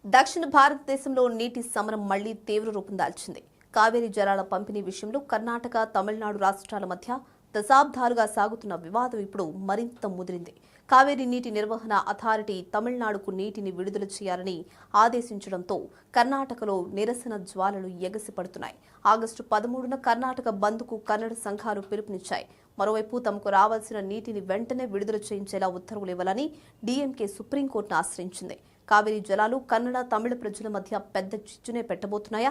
దక్షిణ భారతదేశంలో నీటి సమరం మళ్లీ తీవ్ర రూపం దాల్చింది. కావేరీ జలాల పంపిణీ విషయంలో కర్ణాటక, తమిళనాడు రాష్ట్రాల మధ్య దశాబ్దాలుగా సాగుతున్న వివాదం ఇప్పుడు మరింత ముదిరింది. కావేరీ నీటి నిర్వహణ అథారిటీ తమిళనాడుకు నీటిని విడుదల చేయాలని ఆదేశించడంతో కర్ణాటకలో నిరసన జ్వాలలు ఎగసిపడుతున్నాయి. ఆగస్టు 13న కర్ణాటక బంద్కు కన్నడ సంఘాలు పిలుపునిచ్చాయి. మరోవైపు తమకు రావాల్సిన నీటిని వెంటనే విడుదల చేయించేలా ఉత్తర్వులు ఇవ్వాలని డీఎంకే సుప్రీంకోర్టును ఆశ్రయించింది. కావేరీ జలాలు కన్నడ, తమిళ ప్రజల మధ్య పెద్ద చిచ్చునే పెట్టబోతున్నాయా?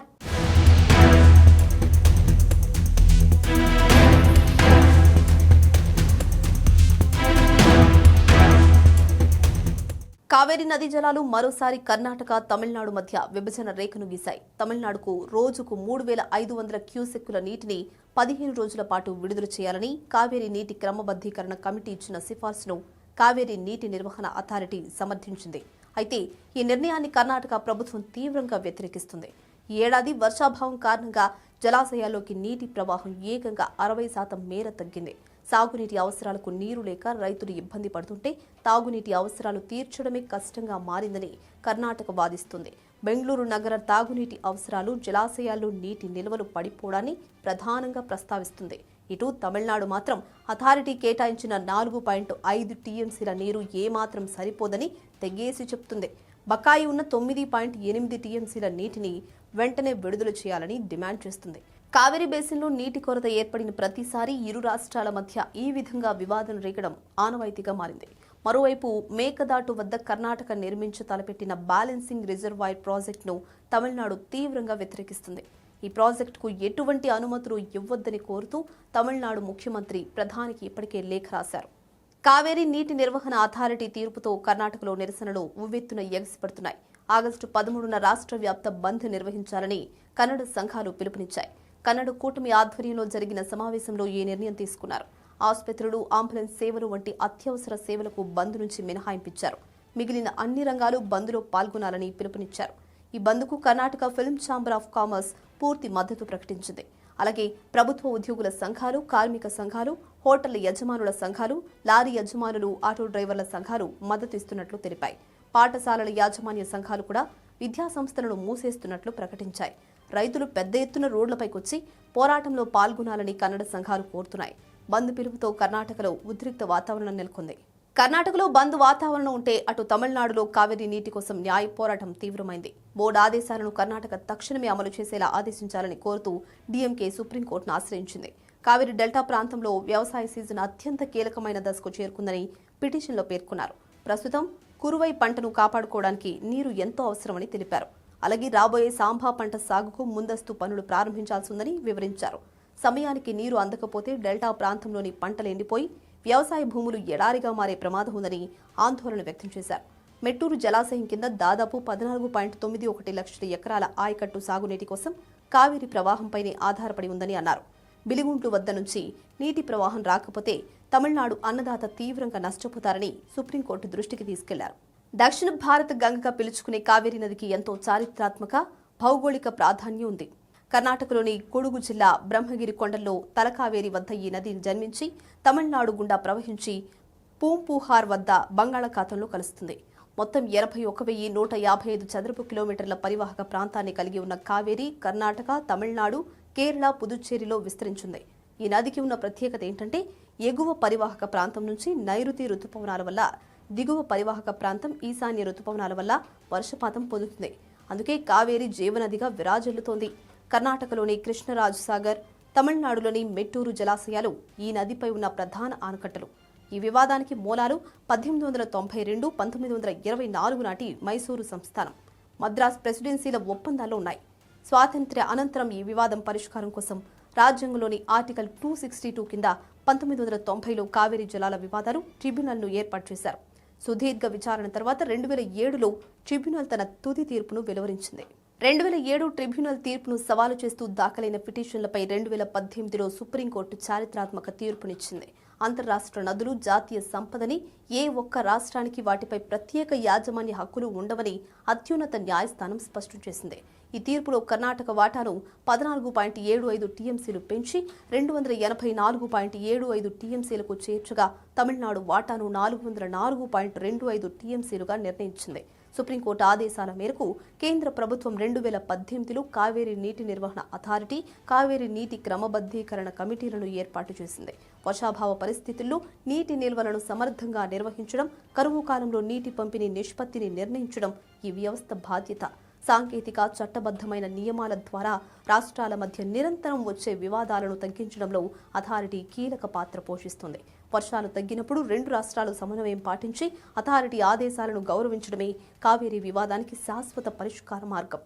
కావేరీ నదీ జలాలు మరోసారి కర్ణాటక, తమిళనాడు మధ్య విభజన రేఖను గీశాయి. తమిళనాడుకు రోజుకు 3,500 క్యూసెక్కుల నీటిని 15 రోజుల పాటు విడుదల చేయాలని కావేరీ నీటి క్రమబద్దీకరణ కమిటీ ఇచ్చిన సిఫార్సును కావేరీ నీటి నిర్వహణ అథారిటీ సమర్థించింది. అయితే ఈ నిర్ణయాన్ని కర్ణాటక ప్రభుత్వం తీవ్రంగా వ్యతిరేకిస్తుంది. ఈ ఏడాది వర్షాభావం కారణంగా జలాశయాల్లోకి నీటి ప్రవాహం ఏకంగా 60% మేర తగ్గింది. సాగునీటి అవసరాలకు నీరు లేక రైతులు ఇబ్బంది పడుతుంటే తాగునీటి అవసరాలు తీర్చడమే కష్టంగా మారిందని కర్ణాటక వాదిస్తుంది. బెంగళూరు నగర తాగునీటి అవసరాలు జలాశయాల్లో నీటి నిల్వలు పడిపోవడాన్ని ప్రధానంగా ప్రస్తావిస్తుంది. ఇటు తమిళనాడు మాత్రం అథారిటీ కేటాయించిన 4.5 టీఎంసీల నీరు ఏమాత్రం సరిపోదని తెగేసి చెప్తుంది. బకాయి ఉన్న 9.8 టీఎంసీల నీటిని వెంటనే విడుదల చేయాలని డిమాండ్ చేస్తుంది. కావేరీ బేసిన్లో నీటి కొరత ఏర్పడిన ప్రతిసారి ఇరు రాష్ట్రాల మధ్య ఈ విధంగా వివాదం రేగడం ఆనవాయితీగా మారింది. మరోవైపు మేకదాటు వద్ద కర్ణాటక నిర్మించ తలపెట్టిన బ్యాలెన్సింగ్ రిజర్వాయర్ ప్రాజెక్టును తమిళనాడు తీవ్రంగా వ్యతిరేకిస్తుంది. ఈ ప్రాజెక్టుకు ఎటువంటి అనుమతులు ఇవ్వొద్దని కోరుతూ తమిళనాడు ముఖ్యమంత్రి ప్రధానికి ఇప్పటికే లేఖ రాశారు. కావేరీ నీటి నిర్వహణ అథారిటీ తీర్పుతో కర్ణాటకలో నిరసనలు ఉవ్వెత్తున ఎగసిపడుతున్నాయి. ఆగస్టు 13న రాష్ట్ర వ్యాప్త బంద్ నిర్వహించాలని కన్నడ సంఘాలు పిలుపునిచ్చాయి. కన్నడ కూటమి ఆధ్వర్యంలో జరిగిన సమావేశంలో ఈ నిర్ణయం తీసుకున్నారు. ఆసుపత్రులు, అంబులెన్స్ సేవలు వంటి అత్యవసర సేవలకు బంద్ నుంచి మినహాయింపించారు. మిగిలిన అన్ని రంగాలు బంద్లో పాల్గొనాలని పిలుపునిచ్చారు. ఈ బంద్కు Karnataka film chamber of commerce పూర్తి మద్దతు ప్రకటించింది. అలాగే ప్రభుత్వ ఉద్యోగుల సంఘాలు, కార్మిక సంఘాలు, హోటళ్ల యజమానుల సంఘాలు, లారీ యజమానులు, ఆటో డ్రైవర్ల సంఘాలు మద్దతు ఇస్తున్నట్లు తెలిపాయి. పాఠశాలల యాజమాన్య సంఘాలు కూడా విద్యా సంస్థలను మూసేస్తున్నట్లు ప్రకటించాయి. రైతులు పెద్ద ఎత్తున రోడ్లపైకొచ్చి పోరాటంలో పాల్గొనాలని కన్నడ సంఘాలు కోరుతున్నాయి. బంద్ పిలుపుతో కర్ణాటకలో ఉద్రిక్త వాతావరణం నెలకొంది. కర్ణాటకలో బంద్ వాతావరణం ఉంటే అటు తమిళనాడులో కావేరీ నీటి కోసం న్యాయ పోరాటం తీవ్రమైంది. బోర్డు ఆదేశాలను కర్ణాటక తక్షణమే అమలు చేసేలా ఆదేశించాలని కోరుతూ డీఎంకే సుప్రీంకోర్టును ఆశ్రయించింది. కావేరీ డెల్టా ప్రాంతంలో వ్యవసాయ సీజన్ అత్యంత కీలకమైన దశకు చేరుకుందని పిటిషన్లో పేర్కొన్నారు. ప్రస్తుతం కురువై పంటను కాపాడుకోవడానికి నీరు ఎంతో అవసరమని తెలిపారు. అలాగే రాబోయే సాంబా పంట సాగుకు ముందస్తు పనులు ప్రారంభించాల్సిందని వివరించారు. సమయానికి నీరు అందకపోతే డెల్టా ప్రాంతంలోని పంటలు ఎండిపోయి వ్యవసాయ భూములు ఎడారిగా మారే ప్రమాదం ఉందని ఆందోళన వ్యక్తం చేశారు. మెట్టూరు జలాశయం కింద దాదాపు 14.91 లక్షల ఎకరాల ఆయకట్టు సాగునీటి కోసం కావేరీ ప్రవాహంపైనే ఆధారపడి ఉందని అన్నారు. బిలిగుంట్లు వద్ద నుంచి నీటి ప్రవాహం రాకపోతే తమిళనాడు అన్నదాత తీవ్రంగా నష్టపోతారని సుప్రీంకోర్టు దృష్టికి తీసుకెళ్లారు. దక్షిణ భారత గంగగా పిలుచుకునే కావేరీ నదికి ఎంతో చారిత్రాత్మక, భౌగోళిక ప్రాధాన్యం ఉంది. కర్ణాటకలోని కొడుగు జిల్లా బ్రహ్మగిరి కొండల్లో తలకావేరి వద్ద ఈ నది జన్మించి తమిళనాడు గుండా ప్రవహించి పూంపూహార్ వద్ద బంగాళాఖాతంలో కలుస్తుంది. మొత్తం 81,155 చదరపు కిలోమీటర్ల పరివాహక ప్రాంతాన్ని కలిగి ఉన్న కావేరీ కర్ణాటక, తమిళనాడు, కేరళ, పుదుచ్చేరిలో విస్తరించింది. ఈ నదికి ఉన్న ప్రత్యేకత ఏంటంటే ఎగువ పరివాహక ప్రాంతం నుంచి నైరుతి రుతుపవనాల వల్ల, దిగువ పరివాహక ప్రాంతం ఈశాన్య రుతుపవనాల వల్ల వర్షపాతం పొందుతుంది. అందుకే కావేరీ జీవనదిగా విరాజిల్లుతోంది. కర్ణాటకలోని కృష్ణరాజ సాగర్, తమిళనాడులోని మెట్టూరు జలాశయాలు ఈ నదిపై ఉన్న ప్రధాన ఆనకట్టలు. ఈ వివాదానికి మూలాలు 1892, 1924 నాటి మైసూరు సంస్థానం, మద్రాస్ ప్రెసిడెన్సీల ఒప్పందాల్లో ఉన్నాయి. స్వాతంత్ర్య అనంతరం ఈ వివాదం పరిష్కారం కోసం రాజ్యాంగంలోని ఆర్టికల్ 262 కింద 1990లో కావేరీ జలాల వివాదాలు ట్రిబ్యునల్ను ఏర్పాటు చేశారు. సుదీర్ఘ విచారణ తర్వాత 2007లో ట్రిబ్యునల్ తన తుది తీర్పును వెలువరించింది. 2007 ట్రిబ్యునల్ తీర్పును సవాలు చేస్తూ దాఖలైన పిటిషన్లపై 2018లో సుప్రీంకోర్టు చారిత్రాత్మక తీర్పునిచ్చింది. అంతర్రాష్ట్ర నదులు జాతీయ సంపదని, ఏ ఒక్క రాష్ట్రానికి వాటిపై ప్రత్యేక యాజమాన్య హక్కులు ఉండవని అత్యున్నత న్యాయస్థానం స్పష్టం చేసింది. ఈ తీర్పులో కర్ణాటక వాటాను 14.75 టీఎంసీలు పెంచి 284.75 టీఎంసీలకు చేర్చగా తమిళనాడు వాటాను 404.25 టీఎంసీలుగా నిర్ణయించింది. సుప్రీంకోర్టు ఆదేశాల మేరకు కేంద్ర ప్రభుత్వం 2018లో కావేరీ నీటి నిర్వహణ అథారిటీ, కావేరీ నీటి క్రమబద్ధీకరణ కమిటీలను ఏర్పాటు చేసింది. వర్షాభావ పరిస్థితుల్లో నీటి నిల్వలను సమర్థంగా నిర్వహించడం, కరువు కాలంలో నీటి పంపిణీ నిష్పత్తిని నిర్ణయించడం ఈ వ్యవస్థ బాధ్యత. సాంకేతిక, చట్టబద్ధమైన నియమాల ద్వారా రాష్ట్రాల మధ్య నిరంతరం వచ్చే వివాదాలను తగ్గించడంలో అథారిటీ కీలక పాత్ర పోషిస్తుంది. వర్షాలు తగ్గినప్పుడు 2 రాష్ట్రాలు సమన్వయం పాటించి అథారిటీ ఆదేశాలను గౌరవించడమే కావేరీ వివాదానికి శాశ్వత పరిష్కార మార్గం.